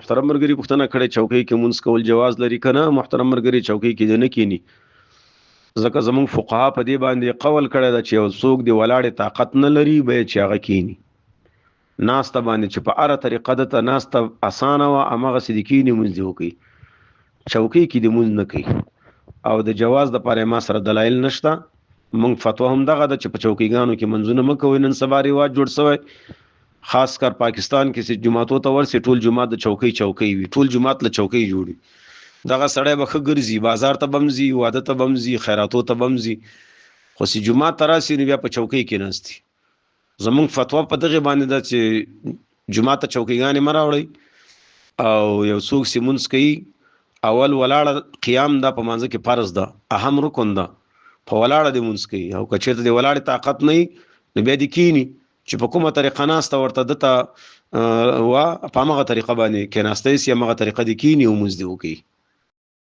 محترم مرګري پوښتنه کړې چوکۍ کې مونږ کول جواز لري کنه. محترم مرګري چوکۍ کې نه کینی، ځکه زمونږ فقها په دې باندې قول کړی دا چې یو څوک دی ولاړې طاقت نه لري به چې هغه کینی ناسته باندې چې په اړه طریقه ده ناسته اسانه وا امغه صدیقینی مونږ دی وکي چوکۍ کې دی مونږ نه کوي او د جواز د پاره ما سره دلایل نشته. مونږ فتوا هم دغه د چې په چوکیګانو کې منځونه مکوئ. نن سبا رواج جوړ شوی خاص کر پاکستان کې چې جمعاتو ته ورسي ټول جمعات د چوکۍ وي، ټول جمعات له چوکۍ جوړي. دغه سړی به ښه ګرځي، بازار ته بمزي، واده ته بمزي، خیراتو ته بمزي، خو چې جمعات ته راسي نو بیا په چوکۍ کې ناستي. زمونږ فتوا په دغه باندې ده چې جمعات ته چوکیګانې مه راوړئ او یو څوک چې مونځ کوي اول ولاړه قیام دا په مانځه کې فرض ده، اهم رکن ده، په ولاړه د مونږ کوي. او که چېرته د ولاړې طاقت نه نو بیا د کینی چې په کومه طریقه ناسته ورته دته په همغه طریقه باندې کېناستی سي، همغه طریقه د کینی او مونځ دی وکړي.